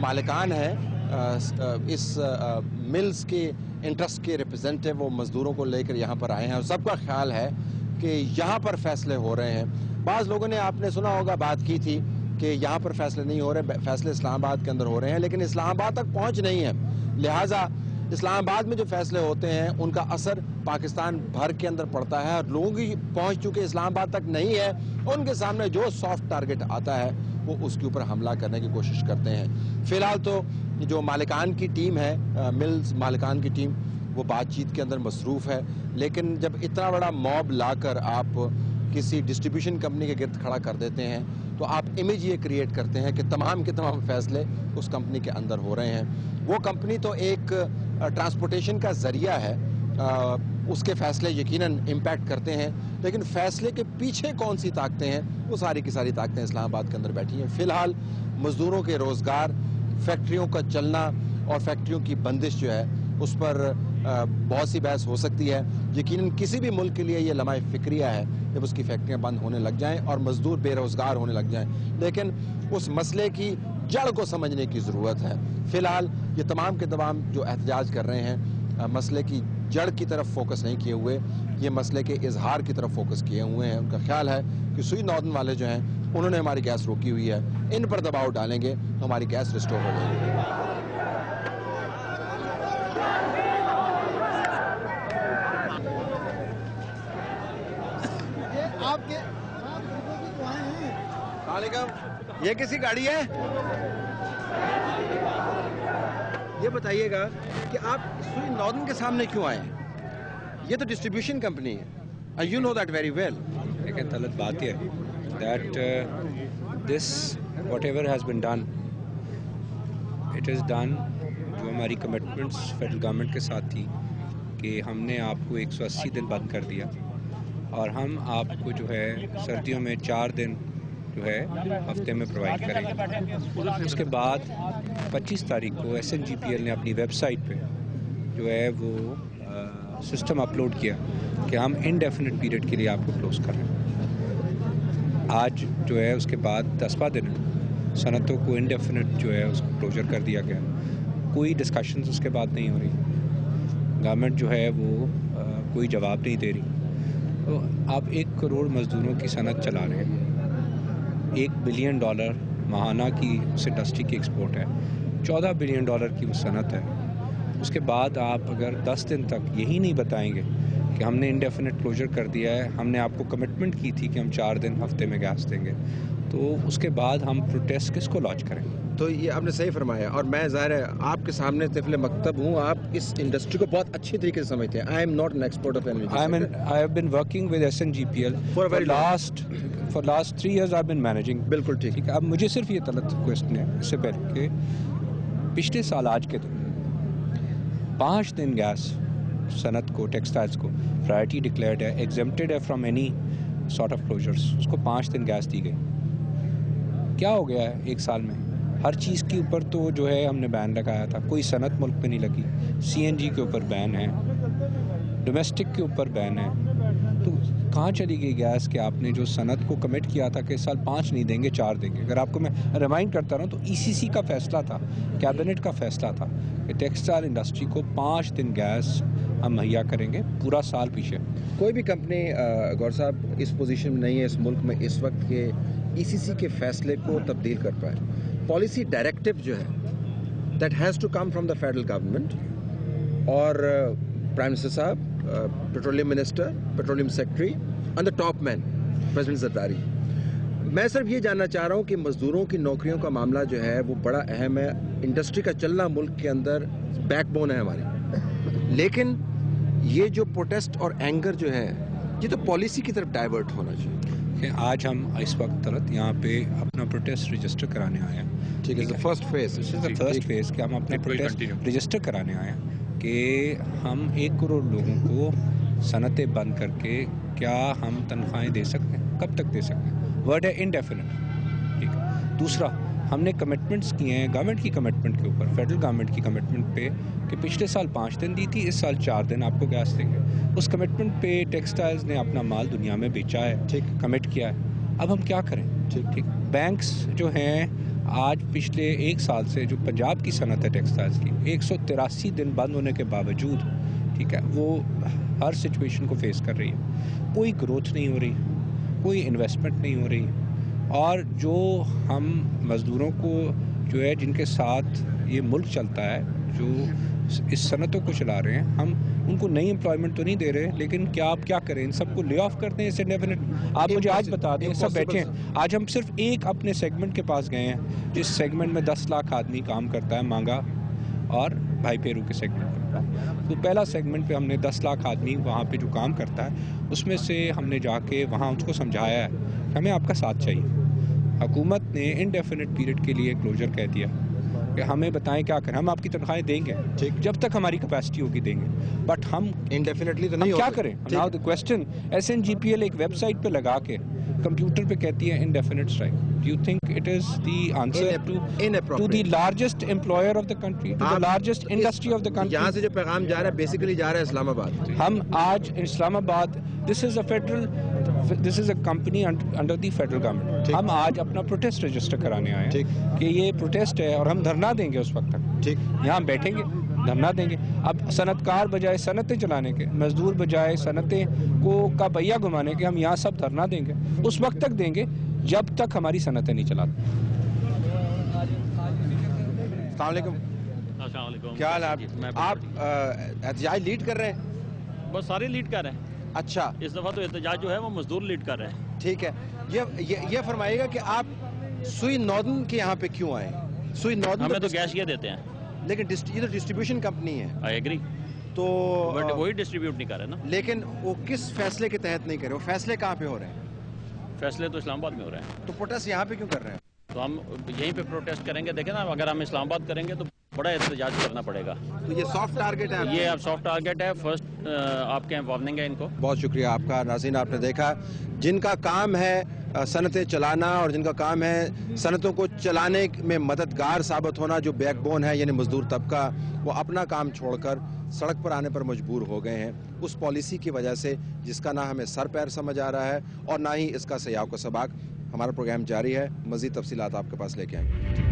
मालिकान हैं इस मिल्स के इंटरेस्ट के रिप्रेजेंटेटिव वो मज़दूरों को लेकर यहाँ पर आए हैं और सबका ख्याल है कि यहाँ पर फैसले हो रहे हैं। बाज़ लोगों ने आपने सुना होगा बात की थी कि यहाँ पर फैसले नहीं हो रहे, फैसले इस्लामाबाद के अंदर हो रहे हैं, लेकिन इस्लामाबाद तक पहुँच नहीं है। लिहाजा इस्लामाबाद में जो फैसले होते हैं उनका असर पाकिस्तान भर के अंदर पड़ता है और लोगों की पहुँच चूँकि इस्लामाबाद तक नहीं है, उनके सामने जो सॉफ्ट टारगेट आता है वो उसके ऊपर हमला करने की कोशिश करते हैं। फ़िलहाल तो जो मालिकान की टीम है, मिल्स मालिकान की टीम, वो बातचीत के अंदर मसरूफ़ है, लेकिन जब इतना बड़ा मॉब लाकर आप किसी डिस्ट्रीब्यूशन कंपनी के गिर्द खड़ा कर देते हैं तो आप इमेज ये क्रिएट करते हैं कि तमाम के तमाम फैसले उस कंपनी के अंदर हो रहे हैं। वो कंपनी तो एक ट्रांसपोर्टेशन का ज़रिया है, उसके फैसले यकीनन इम्पैक्ट करते हैं, लेकिन फैसले के पीछे कौन सी ताकतें हैं, वो सारी की सारी ताकतें इस्लामाबाद के अंदर बैठी हैं। फ़िलहाल मज़दूरों के रोज़गार, फैक्ट्रियों का चलना और फैक्ट्रियों की बंदिश जो है उस पर बहुत सी बहस हो सकती है। यकीनन किसी भी मुल्क के लिए ये लम्हा फ़िक्रिया है जब उसकी फैक्ट्रियां बंद होने लग जाएं और मज़दूर बेरोज़गार होने लग जाएं, लेकिन उस मसले की जड़ को समझने की ज़रूरत है। फ़िलहाल ये तमाम के तमाम जो एहतजाज कर रहे हैं मसले की जड़ की तरफ फोकस नहीं किए हुए, ये मसले के इजहार की तरफ फोकस किए हुए हैं। उनका ख्याल है कि सुई नॉर्दर्न वाले जो हैं उन्होंने हमारी गैस रोकी हुई है, इन पर दबाव डालेंगे तो हमारी गैस रिस्टोर हो जाएगी। ये किसी गाड़ी है? ये बताइएगा कि आप सुई नॉर्दर्न के सामने क्यों आए हैं? ये तो डिस्ट्रीब्यूशन कंपनी है, you know that very well. लेकिन गलत बात यह है that this whatever has been done, it is done जो हमारी कमिटमेंट्स फेडरल गवर्नमेंट के साथ थी कि हमने आपको 180 दिन बंद कर दिया और हम आपको जो है सर्दियों में 4 दिन जो है हफ्ते में प्रोवाइड करेंगे। इसके बाद 25 तारीख को SNGPL ने अपनी वेबसाइट पे जो है वो सिस्टम अपलोड किया कि हम इनडेफिनिट पीरियड के लिए आपको क्लोज़ कर रहे हैं। आज जो है उसके बाद 10वां दिन सनतों को इनडेफिनिट जो है उसको क्लोजर कर दिया गया। कोई डिस्कशंस उसके बाद नहीं हो रही, गवर्नमेंट जो है वो कोई जवाब नहीं दे रही। तो आप 1 करोड़ मज़दूरों की सनत चला रहे हैं, $1 बिलियन माहाना की उस इंडस्ट्री की एक्सपोर्ट है, $14 बिलियन की वो सनत है। उसके बाद आप अगर 10 दिन तक यही नहीं बताएंगे कि हमने इंडेफिनिट क्लोजर कर दिया है, हमने आपको कमिटमेंट की थी कि हम 4 दिन हफ्ते में गैस देंगे, तो उसके बाद हम प्रोटेस्ट किसको लॉन्च करेंगे? तो ये आपने सही फरमाया और मैं ज़ाहिर है आपके सामने तिफले मकतब हूँ, आप इस इंडस्ट्री को बहुत अच्छी तरीके से समझते हैं। I am not an expert of energy. I have been working with SNGPL for last 3 years I have been managing. बिल्कुल ठीक है। अब मुझे सिर्फ ये तलब क्वेश्चन है इससे पहले कि पिछले साल आज के दिन 5 दिन गैस सनत को, टेक्सटाइल्स को प्रायोरिटी डिक्लेयर्ड है, एग्जेम्प्टेड है from any sort of closures, उसको 5 दिन गैस दी गई। क्या हो गया है 1 साल में? हर चीज़ के ऊपर तो जो है हमने बैन लगाया था, कोई सनत मुल्क पे नहीं लगी। CNG के ऊपर बैन है, डोमेस्टिक के ऊपर बैन है, तो कहाँ चली गई गैस कि आपने जो सनत को कमिट किया था कि इस साल 5 नहीं देंगे 4 देंगे। अगर आपको मैं रिमाइंड करता रहा तो ECC का फैसला था, कैबिनेट का फैसला था कि टेक्सटाइल इंडस्ट्री को 5 दिन गैस हम मुहैया करेंगे पूरा साल पीछे। कोई भी कंपनी गौर साहब इस पोजीशन में नहीं है इस मुल्क में इस वक्त के ECC के फैसले को तब्दील कर पाए। पॉलिसी डायरेक्टिव जो है that has to come from the federal government और प्राइम मिनिस्टर साहब, petroleum minister, petroleum secretary and the top man president Zardari. मैं सिर्फ ये जानना चाह रहा हूँ कि मज़दूरों की नौकरियों का मामला जो है वो बड़ा अहम है, इंडस्ट्री का चलना मुल्क के अंदर बैकबोन है हमारी, लेकिन ये जो प्रोटेस्ट और एंगर जो है ये तो पॉलिसी की तरफ डाइवर्ट होना चाहिए। आज हम इस वक्त तलत यहाँ पे अपना प्रोटेस्ट रजिस्टर कराने आए हैं। ठीक है, फर्स्ट फेज कि हम अपना प्रोटेस्ट रजिस्टर कराने आए हैं कि हम 1 करोड़ लोगों को सनतें बंद करके क्या हम तनख्वाहें दे सकते हैं, कब तक दे सकते हैं? वर्ड है इनडेफिनिट। ठीक है। दूसरा, हमने कमिटमेंट्स किए हैं गवर्नमेंट की कमिटमेंट के ऊपर, फेडरल गवर्नमेंट की कमिटमेंट पे कि पिछले साल 5 दिन दी थी, इस साल 4 दिन आपको गैस देंगे। उस कमिटमेंट पे टेक्सटाइल्स ने अपना माल दुनिया में बेचा है, ठीक कमिट किया है। अब हम क्या करें? ठीक। बैंक्स जो हैं آج پچھلے 1 سال سے جو پنجاب کی صنعت ہے ٹیکسٹائلز کی 183 دن بند ہونے کے باوجود ٹھیک ہے وہ ہر سچویشن کو فیس کر رہی ہے. کوئی گروتھ نہیں ہو رہی, کوئی انویسٹمنٹ نہیں ہو رہی, اور جو ہم مزدوروں کو جو ہے جن کے ساتھ یہ ملک چلتا ہے, جو اس صنعتوں کو چلا رہے ہیں, ہم ان کو نئی امپلائمنٹ تو نہیں دے رہے, لیکن کیا آپ کیا کریں, ان سب کو لے آف کر دیں اسے ڈیفینیٹ. آپ مجھے آج بتا دیں, سب بیٹھے ہیں, آج ہم صرف ایک اپنے سیگمنٹ کے پاس گئے ہیں جس سیگمنٹ میں 10 لاکھ آدمی کام کرتا ہے, مانگا اور بھائی پیرو کے سیگمنٹ پر. تو پہلا سیگمنٹ پہ ہم نے 10 لاکھ آدمی وہاں پہ جو کام کرتا ہے اس میں سے ہم نے جا کے وہاں اس کو سمجھایا ہے کہ ہمیں آپ کا ساتھ چاہیے. حکومت نے انڈیفینٹ پیریڈ کے لیے کلوجر کہہ دیا کہ ہمیں بتائیں کیا کریں, ہم آپ کی تنخواہیں دیں گے جب تک ہماری کیپیسٹی ہوگی دیں گے, بٹ ہم انڈیفینیٹلی تو نہیں کیا کریں. ناؤ دی کوسچن, SNGPL ایک ویب سائٹ پہ لگا کے کمپیوٹر پہ کہتی ہے indefinite strike. Do you think it is the answer to the largest employer of the country, to the largest industry of the country. یہاں سے جو پیغام جا رہا ہے بیسیکلی جا رہا ہے اسلام آباد. ہم آج Islamabad, this is a company under the federal government, ہم آج اپنا پروٹیسٹ رجسٹر کرانے آئے ہیں کہ یہ پروٹیسٹ ہے اور ہم دھرنا دیں گے اس وقت تک. یہاں بیٹھیں گے, دھرنا دیں گے. اب صنعت کار بجائے صنعتیں چلانے کے, مزدور بجائے صنعتیں کو کا پہیہ گھمانے کے, ہم یہاں سب دھرنا دیں گے, اس وقت تک دیں گے جب تک ہماری صنعتیں نہیں چلاتی. السلام علیکم. السلام علیکم. کیا حال ہے آپ احتجاج لیڈ کر رہے ہیں؟ بس سارے لیڈ کر رہے ہیں. اچھا, اس دفعہ تو احتجاج جو ہے وہ مزدور لیڈ کر رہے ہیں. ٹھیک ہے. یہ فرمائیے گا کہ آپ سوئی ناردن کے یہاں پہ کیوں آئے؟ سوئی ناردن ہمیں تو گیس یہ دیتے ہیں, لیکن یہ تو ڈسٹریبیوشن کمپنی ہے. آئی ایگری, تو بٹ وہی ڈسٹریبیوٹ نہیں کر رہے نا. لیکن وہ کس فیصلے کے تحت نہیں کر رہے, وہ فیصلے کہاں پہ ہو رہے ہیں؟ فیصلے تو اسلام آباد میں ہو رہے ہیں. تو پروٹیسٹ یہاں پہ کیوں کر رہے ہیں؟ تو ہم یہیں پہ پروٹیسٹ کریں گے. دیکھیں نا, اگر ہم اسلام آباد کریں گے تو بڑا احتجاج کرنا پڑے گا. تو یہ سافٹ ٹارگٹ ہے, یہ اب سافٹ ٹارگٹ ہے. فرسٹ آپ کے وارننگ ہے ان کو. بہت شکریہ آپ کا. ناظرین, آپ نے دیکھا جن کا کام ہے صنعتیں چلانا اور جن کا کام ہے صنعتوں کو چلانے میں مددگار ثابت ہونا, جو بیک بون ہے یعنی مزدور طبقہ, وہ اپنا کام چھوڑ کر سڑک پر آنے پر مجبور ہو گئے ہیں اس پالیسی کی وجہ سے جس کا نہ ہمیں سر پیر سمجھ آ رہا ہے اور نہ ہی اس کا سیاق و سباق. ہمارا پروگرام جاری ہے, مزید تفصیلات آپ کے پاس لے کے آئیں گے.